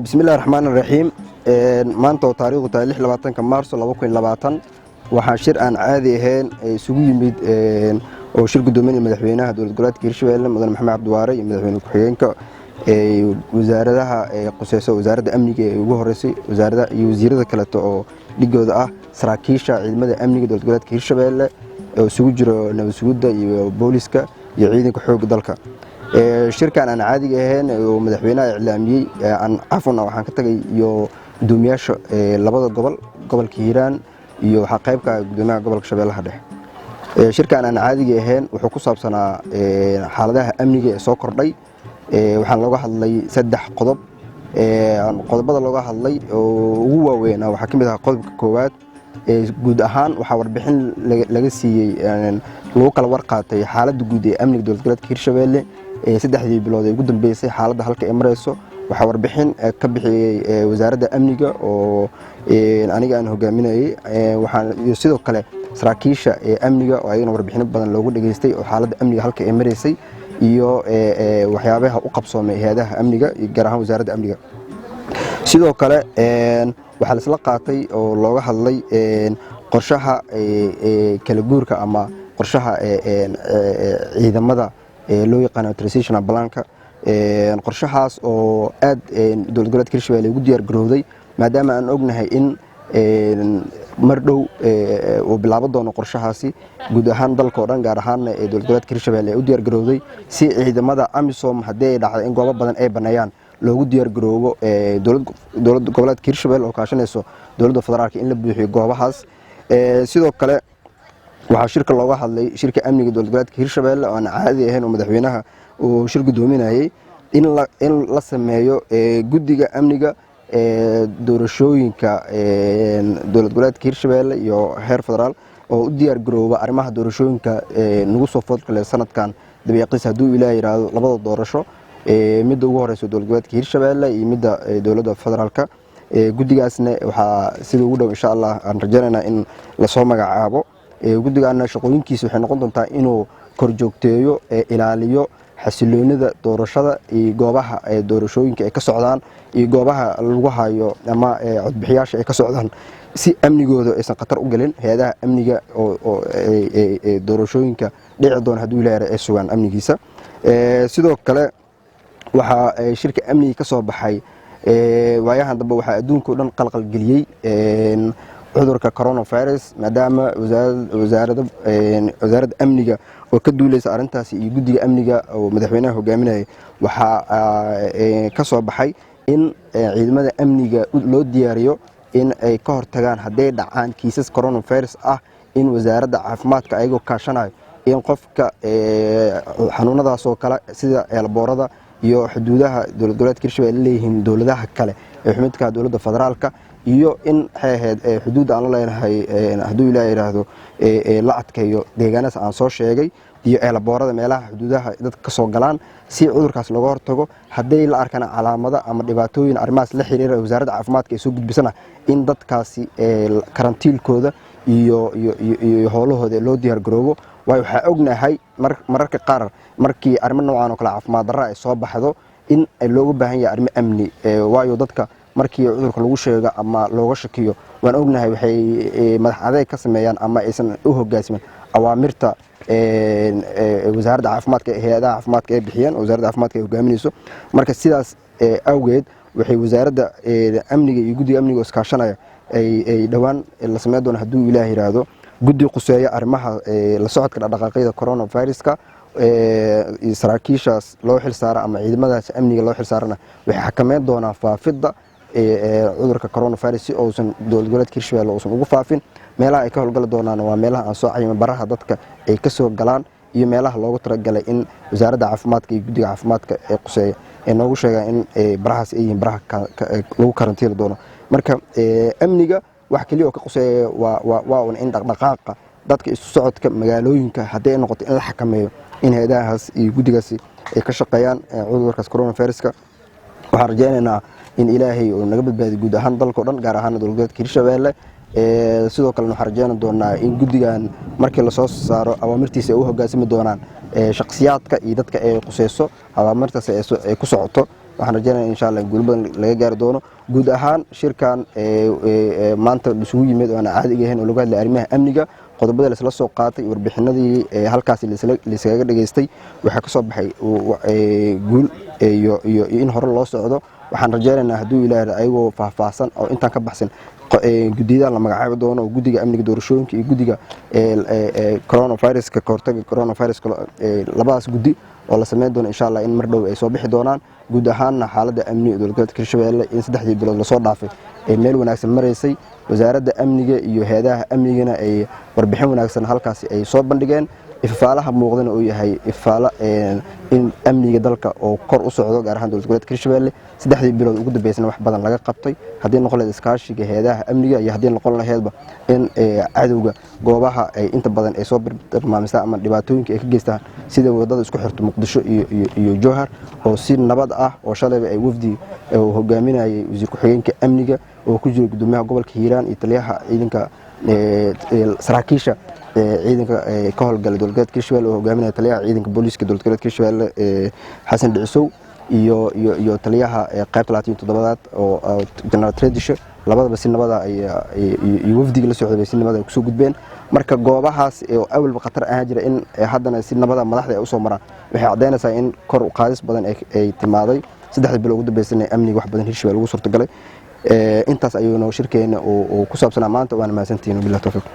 بسم الله الرحمن الرحيم maanta oo taariikhdu tahay 26 Maarso 2020 waxaa shir aan caadi ahayn isugu yimid oo shir gudoomiyaha madaxweynaha dowlad goboleedka Hirshabelle Mudane Maxamed Cabdiwaare iyo madaxweyne ku-xigeenka wasaaradaha qusayso wasaaradda amniga ee ugu horeysay wasaaradda iyo wasiirada kale oo dhigooda ah saraakiisha ciidamada amniga dowlad goboleedka Hirshabelle oo isugu jiro nabad sugidda iyo booliska iyo ciidanka xoogga dalka shirkan aan caadiga ahayn oo madaxweynaha iclaamiyay aan afuna waxaan ka tagay iyo gudoomiyaasha labada gobolka Hiiraan iyo waxa qaybka gudoomiyaha gobolka Shabeellaha Dhexe shirkan aan caadiga ahayn wuxuu ku saabsanaa xaaladaha amniga ee soo kordhay waxaan looga hadlay 3 qodob qodobada looga hadlay oo ugu waaweyn waxa kamid ah qodobka koowaad guud ahaan waxa warbixin laga siiyay lagu kala warqaatay xaaladda guud ee amniga dowlad goboleedka Hirshabelle 3 bilood ee ugu dambeysay xaaladda halka ay marayso waxa warbixin ka bixiyay wasaaradda amniga oo aniga aan hogaaminayay waxaan iyo sidoo kale saraakiisha amniga oo ayagana warbixin badan loogu dhageystay oo xaaladda amniga halka ay maraysay iyo waxyaabaha u qabsoomay hay'adaha amniga gaar ahaan wasaaradda amniga sidoo kale waxa la isla qaatay oo looga hadlay qorshaha kala guurka ama qorshaha ciidamada loo yaqaan transitional plan-ka qorshahaas oo aad dowlad goboleedka Hirshabelle ugu diyaar garowday maadaama aan ognahay in mar dhow oo bilaabo doono qorshahaasi guud ahaan dalka oo dhan gaar ahaan dowlad goboleedka Hirshabelle u diyaar garowday si ciidamada AMISOM haddii ay dhacdo in goobo badan ay baneeyaan loogu diyaar garoobo dowlad goboleedka Hirshabelle oo kaashanayso dowladda federaalka in la buuxiyo goobahaas sidoo kale waxa shirka looga hadlay shirka amniga dowlad goboleedka Hirshabelle oo aan caadi ahayn oo madaxweynaha uu shir gudoominayay in la sameeyo guddiga amniga doorashooyinka dowlad goboleedka Hirshabelle iyo heer federaal oo u diyaar garooba arrimaha doorashooyinka nagu soo foodkale sanadkan dabiiqiis hadduu Ilaahay yiraahdo labada doorasho midda ugu horeyso dowlad goboleedka Hirshabelle iyo midda dowladda federaalka guddigaasna waxa sida ugu dhow insha Allah aan rajaynaynaa in la soo magacaabo guddigaana shaqooyinkiisa waxay noqon doontaa inuu kor joogteeyo ilaaliyo xasiloonida doorashada iyo goobaha doorashooyinka ay ka socdaan iyo goobaha lagu hayo ama codbixiyaasha ay ka socdaan si amnigooda aysan khatar u galin hay'adaha amniga oo doorashooyinka dhici doona hadduu Ilaahay ay sugaan amnigiisa sidoo kale waxa shirka amniga ka soo baxay waayahan dambe waxa adduunka oo dhan qalqal geliyay cudurka coronavirus maadaama wasaaradda amniga oo ka duuleysa arintaas iyo guddiga amniga oo madaxweynaha hogaaminayay waxa ka soo baxay in ciidamada amniga loo diyaariyo in ay ka hortagaan haddii dhacaan kiisas coronavirus ah in wasaaradda caafimaadka ayagoo kaashanayo in qofka xanuunadaas oo kale sida eelboorada iyo xuduudaha dowlad goboleedka Hirshabelle leeyihiin dowladaha kale ee xubinta dowladda federaalka iyo in xuduud aan la leenahay hadduu Ilaahay yiraahdo la adkeeyo deegaanada aan soo sheegay iyo eelboorada meelaha xuduudaha dadka ka soo galaan si cudurkaas looga hortago haddii la arkana calaamado ama dhibaatooyin arrimahaas la xiriira wasaaradda caafimaadka ay soo gudbisana in dadkaasi karantiilkooda iyo howlahooda loo diyaar garoobo waayo waxa ognahay mararka qaar markii arrimo noocan oo kale caafimaad darro ay soo baxdo in looga baahan yahay arrimo amni waayo dadka markii cudurka lagu sheego ama looga shakiyo waan ognahay waxay madax adeeg ka sameeyaan ama aysan u hogaansamin awaamirta wasaaradda caafimaadka hay'adaha caafimaadka ay bixiyaan wasaaradda caafimaadka ay hogaaminayso marka sidaas awgeed waxay wasaaradda amniga iyo guddiga amniga iskaashanaya ay dhawaan la sameeyo doona hadduu Ilaahay yiraahdo guddi quseeya arrimaha la socodka dhaqdhaqaaqyada coronaviruska saraakiishaas loo xilsaara ama ciidamadaas amniga loo xilsaarana waxay xakameyn doonaa faafidda cudurka coronavirus si uusan dowlad goboleedka Hirshabelle uusan ugu faafin meelaha ay ka howlgali doonaan waa meelaha aan soo cayimay baraha dadka ay ka soo galaan iyo meelaha loogu talagalay in wasaaradda caafimaadka iyo guddiga caafimaadka ee quseeya ay noogu sheegaan in barahaas ay yihiin baraha lagu karantiili doono marka amniga wax kaliya oo ka quseeya waa in dhaqdhaqaaqa dadka isu socodka magaalooyinka haddii ay noqoto in la xakameeyo in hay'adahaas iyo guddigaasi ay ka shaqeeyaan cudurkaas coronaviruska waxaan rajaynaynaa in ilaahay uu naga badbaadiyo guud ahaan dalka oo dhan gaar ahaan dowlad goboleedka Hirshabelle sidoo kale waxaan rajayn doonaa in guddigan markii la soo saaro awaamirtiisa ay u hoggaansami doonaan shakhsiyaadka iyo dadka ay quseyso awaamirtaas ay ku socoto waxaan rajaynayaa insha Allah in guul badan laga gaari doono guud ahaan shirkan maanta isugu yimid oo aan caadi ahayn oo lagu hadlay arrimaha amniga qodobada la isla soo qaatay warbixinadii halkaas la iskaga dhageystay waxa ka soo baxay guul iyo in hore loo socdo waxaan rajaynaynaa hadduu ilaahay ayagoo faahfaahsan oo intaan ka baxsan guddiyada la magacaabi doono oo guddiga amniga doorashooyinka iyo guddiga coronaviruska kahortaga coronaviruska labadaas guddi oo la sameyn doono insha Allah in mar dhow ay soo bixi doonaan guud ahaanna xaaladda amni ee dowlad goboleedka Hirshabelle in 3 bilood la soo dhaafay ee meel wanaagsan mareysay wasaaradda amniga iyo hay'adaha amnigana ay warbixin wanaagsan halkaas ay soo bandhigeen ifaalaha muuqdana uu yahay ifaala in amniga dalka oo kor u socdo gaar ahaan dowlad goboleedka Hirshabelle 3 bilood ugu dambeysana wax badan laga qabtay hadii noqon lahayd iskaashiga hay'adaha amniga iyo hadii noqon lahaydba in cadawga goobaha ay inta badan ay soo barnaamijyada ama dhibaatooyinka ay ka geystaan sida wadada isku xirto Muqdisho iyo Jowhar oo si nabad ah oo shalayba ay wafdi hogaaminayay wasiir ku-xigeenka amniga oo ku jiro gudoomiyaha gobolka Hiiraan iyo taliyaha ciidanka saraakiisha ciidanka ka howlgala dowlad goboleedka Hirshabelle oo hogaaminaya taliyaha ciidanka booliiska dowlad goboleedka Hirshabelle Xasan Dhicisow iyo taliyaha qaybta 27aad oo General Tradisha labadaba si nabada ay wafdiga la socday si nabada ay ku soo gudbeen marka goobahaas oo awalba khatar ah jira in haddana si nabada madaxda ay u soo maraan waxay cadeynaysaa in kor u qaadis badan ay timaaday 3 bilood ugu dambeysana amniga wax badan Hirshabelle ugu suurtagalay intaas ayuu noo shirkeena oo ku saabsanaa maanta waan mahadsantihiin billahi tawfiiq